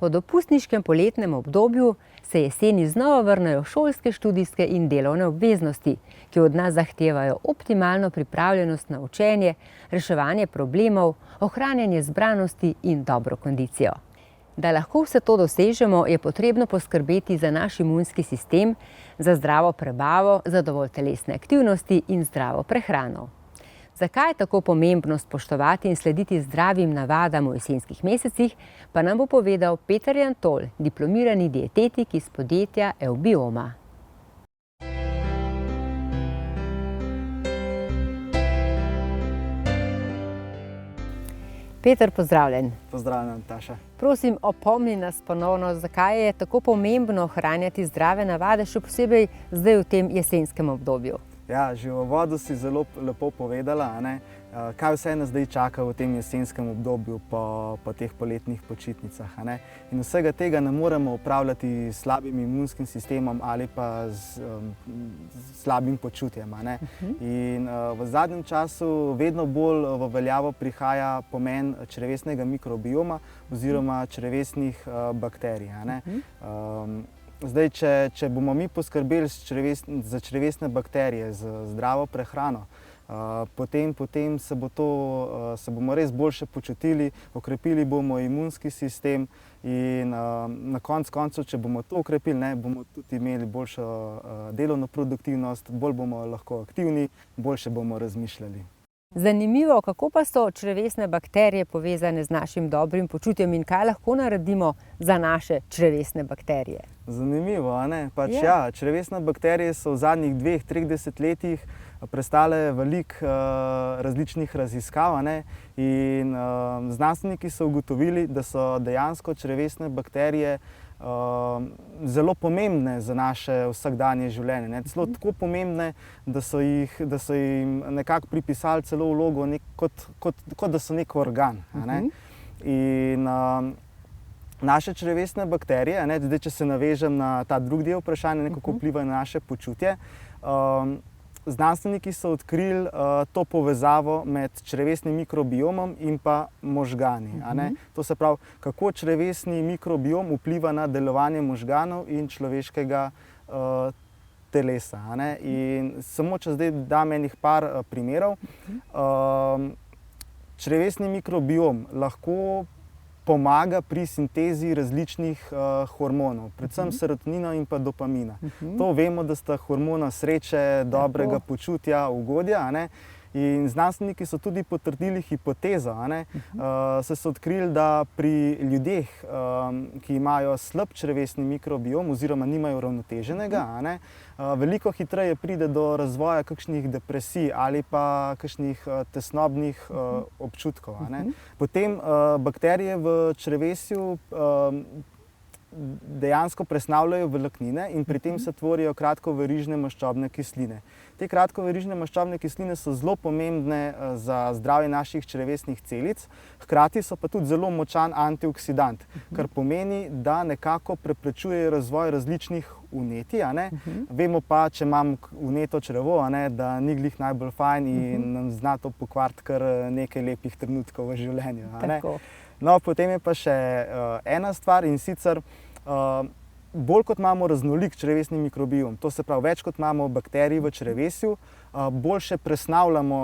Po dopustniškem poletnem obdobju se jeseni znova vrnejo šolske, študijske in delovne obveznosti, ki od nas zahtevajo optimalno pripravljenost na učenje, reševanje problemov, ohranjanje zbranosti in dobro kondicijo. Da lahko vse to dosežemo, je potrebno poskrbeti za naš imunski sistem, za zdravo prebavo, za dovolj telesne aktivnosti in zdravo prehrano. Zakaj je tako pomembno spoštovati in slediti zdravim navadam v jesenskih mesecih, pa nam bo povedal Peter Jantol, diplomirani dietetik iz podjetja Eubioma. Peter, pozdravljen. Pozdravljen, Nataša. Prosim, opomni nas ponovno, zakaj je tako pomembno ohranjati zdrave navade, še posebej zdaj v tem jesenskem obdobju. Ja, že v uvodu si zelo lepo povedala, kaj vse nas zdaj čaka v tem jesenskem obdobju po teh poletnih počitnicah. In vsega tega ne moremo upravljati s slabim imunskim sistemom ali pa s slabim počutjem. In v zadnjem času vedno bolj v veljavo prihaja pomen črevesnega mikrobioma oziroma črevesnih bakterij. Zdaj, če bomo mi poskrbeli za črevesne bakterije, z zdravo prehrano, potem se bomo res boljše počutili, okrepili bomo imunski sistem in na koncu, če bomo to okrepili, bomo tudi imeli boljšo delovno produktivnost, bolj bomo lahko aktivni, boljše bomo razmišljali. Zanimivo, kako pa so črevesne bakterije povezane z našim dobrim počutjem in kaj lahko naredimo za naše črevesne bakterije? Zanimivo, Ja, črevesne bakterije so v zadnjih 2-3 desetletjih prestale veliko različnih raziskav in znanstveniki so ugotovili, da so dejansko črevesne bakterije zelo pomembne za naše vsakdanje življenje. Celo tako pomembne, da so jim nekako pripisali celo vlogo kot da so nek organ. In naše črevesne bakterije, zdaj če se navežem na ta drugi del vprašanja, kako vplivajo na naše počutje, znanstveniki so odkrili to povezavo med črevesnim mikrobiomom in pa možgani. To se pravi, kako črevesni mikrobiom vpliva na delovanje možganov in človeškega telesa. In samo če zdaj dam enih par primerov, črevesni mikrobiom lahko pomaga pri sintezi različnih hormonov, predvsem serotonina in pa dopamina. To vemo, da sta hormona sreče, dobrega počutja, ugodja. In znanstveniki so tudi potrdili hipotezo, saj so odkrili, da pri ljudeh, ki imajo slab črevesni mikrobiom oziroma nimajo uravnoteženega, veliko hitreje pride do razvoja kakšnih depresij ali pa kakšnih tesnobnih občutkov. Potem bakterije v črevesju dejansko presnavljajo vlaknine in pri tem se tvorijo kratkoverižne maščobne kisline. Te kratkoverižne maščobne kisline so zelo pomembne za zdravje naših črevesnih celic, hkrati so pa tudi zelo močan antioksidant, kar pomeni, da nekako preprečujejo razvoj različnih vnetij. Vemo pa, če imam vneto črevo, da ni glih najbolj fajn in nam zna to pokvariti kar nekaj lepih trenutkov v življenju. No, potem je pa še ena stvar, in sicer bolj kot imamo raznolik črevesni mikrobiom, to se pravi, več kot imamo bakterij v črevesju, boljše presnavljamo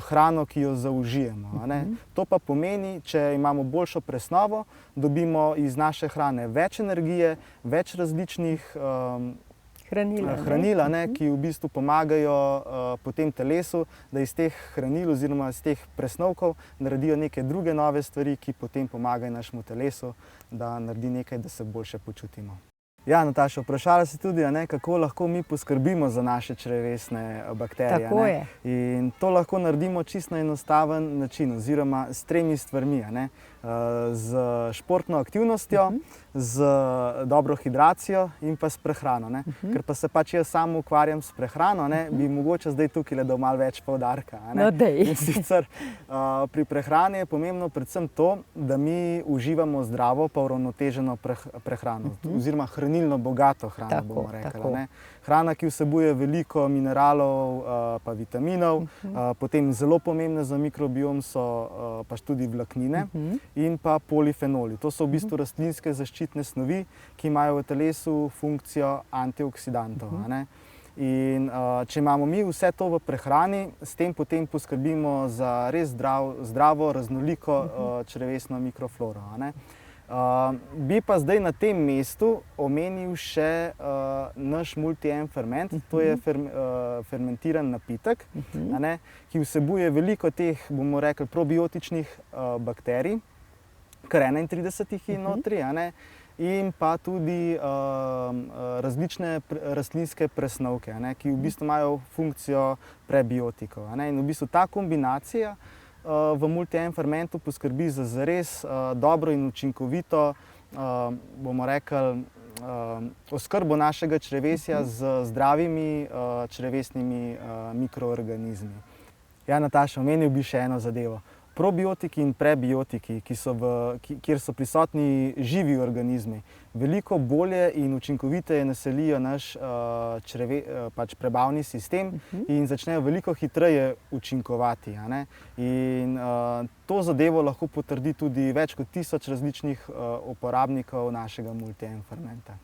hrano, ki jo zaužijemo. To pa pomeni, če imamo boljšo presnovo, dobimo iz naše hrane več energije, več različnih hranil, ki v bistvu pomagajo potem telesu, da iz teh hranil oziroma iz teh presnovkov naredijo neke druge nove stvari, ki potem pomagajo našemu telesu, da naredi nekaj, da se boljše počutimo. Ja, Nataša, vprašala si tudi, kako lahko mi poskrbimo za naše črevesne bakterije. Tako je. In to lahko naredimo čisto na enostaven način oziroma s 3 stvarmi. Z športno aktivnostjo, z dobro hidracijo in pa s prehrano. Ker pa se pač jaz sam ukvarjam s prehrano, bi mogoče zdaj tukaj dal malo več poudarka. No, dej. In sicer pri prehrani je pomembno predvsem to, da mi uživamo zdravo pa uravnoteženo prehrano oziroma hranilno bogato hrano, bomo rekli. Hrana, ki vsebuje veliko mineralov pa vitaminov, potem zelo pomembne za mikrobiom so pač tudi vlaknine. in pa polifenoli. To so v bistvu rastlinske zaščitne snovi, ki imajo v telesu funkcijo antioksidantov. In če imamo mi vse to v prehrani, s tem potem poskrbimo za res zdravo, raznoliko črevesno mikrofloro. Bi pa zdaj na tem mestu omenil še naš Multi-M ferment, to je fermentiran napitek, ki vsebuje veliko teh, bomo rekli, probiotičnih bakterij, kar 31 jih je notri, in pa tudi različne rastlinske presnovke, ki v bistvu imajo funkcijo prebiotikov. In v bistvu ta kombinacija v Multi-M fermentu poskrbi za zares dobro in učinkovito, bomo rekli, oskrbo našega črevesja z zdravimi črevesnimi mikroorganizmi. Ja, Nataša, omenil bi še eno zadevo. Probiotiki in prebiotiki, kjer so prisotni živi organizmi, veliko bolje in učinkoviteje naselijo naš prebavni sistem in začnejo veliko hitreje učinkovati. In to zadevo lahko potrdi tudi več kot 1000 različnih uporabnikov našega Multi-M fermenta.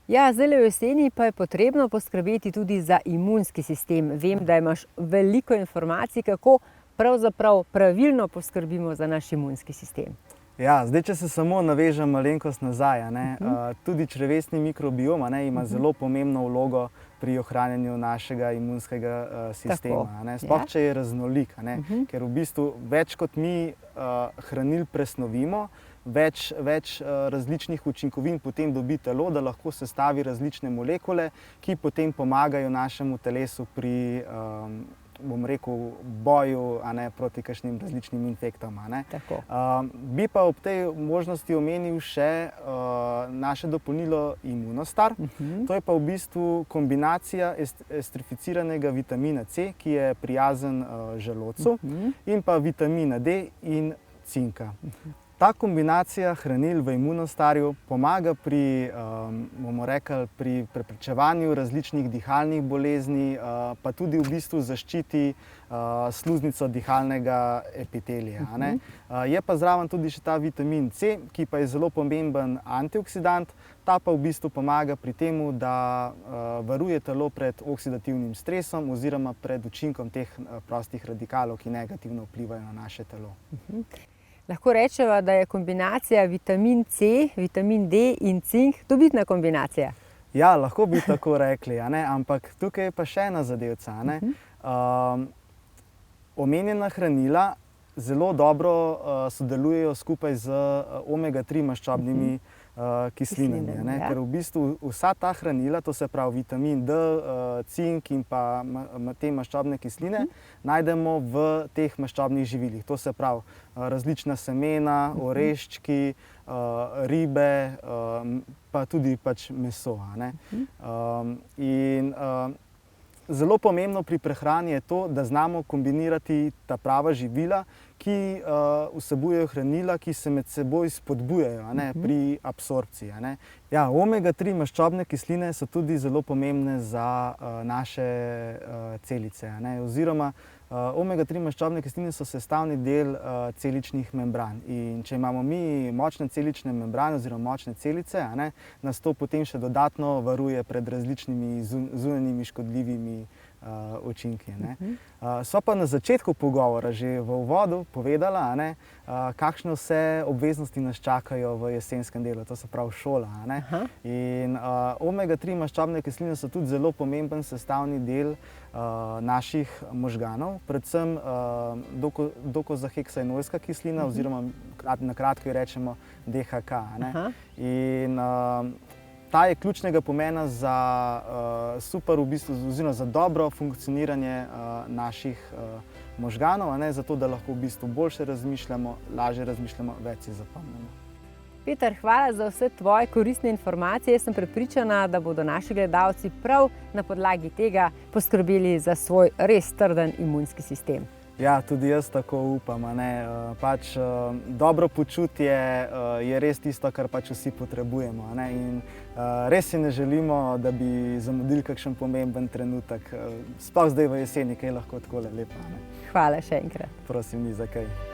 Ja, zdaj v jeseni pa je potrebno poskrbeti tudi za imunski sistem. Vem, da imaš veliko informacij, kako pravzaprav pravilno poskrbimo za naš imunski sistem. Ja, zdaj, če se samo navežem malenkost nazaj, tudi črevesni mikrobiom ima zelo pomembno vlogo pri ohranjanju našega imunskega sistema. Sploh, če je raznolik, ker v bistvu več kot mi hranil presnovimo, več različnih učinkovin potem dobi telo, da lahko sestavi različne molekule, ki potem pomagajo našemu telesu pri bom rekel, boju proti kakšnim različnim infektom. Bi pa ob tej možnosti omenil še naše dopolnilo Immunostar. To je pa v bistvu kombinacija estrificiranega vitamina C, ki je prijazen želodcu, in pa vitamina D in cinka. Ta kombinacija hranil v Immunostarju pomaga pri, bomo rekli, pri preprečevanju različnih dihalnih bolezni, pa tudi v bistvu zaščiti sluznico dihalnega epitelija. Je pa zraven tudi še ta vitamin C, ki pa je zelo pomemben antioksidant. Ta pa v bistvu pomaga pri tem, da varuje telo pred oksidativnim stresom oziroma pred učinkom teh prostih radikalov, ki negativno vplivajo na naše telo. Lahko rečeva, da je kombinacija vitamin C, vitamin D in cink dobitna kombinacija. Ja, lahko bi tako rekli, ampak tukaj je pa še ena zadevca. Omenjena hranila zelo dobro sodelujejo skupaj z omega-3 maščobnimi kislinami, ker v bistvu vsa ta hranila, to se pravi vitamin D, cink in pa te maščobne kisline, najdemo v teh maščobnih živilih. To se pravi različna semena, oreščki, ribe, pa tudi meso. In zelo pomembno pri prehrani je to, da znamo kombinirati ta prava živila, ki vsebujejo hranila, ki se med seboj spodbujajo pri absorpciji. Ja, omega-3 maščobne kisline so tudi zelo pomembne za naše celice, oziroma omega-3 maščobne kisline so sestavni del celičnih membran. In če imamo mi močne celične membrane oziroma močne celice, nas to potem še dodatno varuje pred različnimi zunanjimi škodljivimi učinki. Sva pa na začetku pogovora, že v uvodu, povedala, kakšne vse obveznosti nas čakajo v jesenskem delu, to se pravi šola. In omega-3 maščobne kisline so tudi zelo pomemben sestavni del naših možganov, predvsem dokozaheksaenojska kislina, oziroma na kratko jo rečemo DHK. In ta je ključnega pomena za super, v bistvu, oziroma za dobro funkcioniranje naših možganov, zato da lahko v bistvu boljše razmišljamo, lažje razmišljamo, več si zapomnimo. Peter, hvala za vse tvoje koristne informacije. Jaz sem prepričana, da bodo naši gledalci prav na podlagi tega poskrbeli za svoj res trden imunski sistem. Ja, tudi jaz tako upam. Dobro počutje je res tisto, kar vsi potrebujemo. In res si ne želimo, da bi zamudili kakšen pomemben trenutek. Sploh zdaj v jeseni, kaj lahko takole lepo. Hvala še enkrat. Prosim, ni za kaj.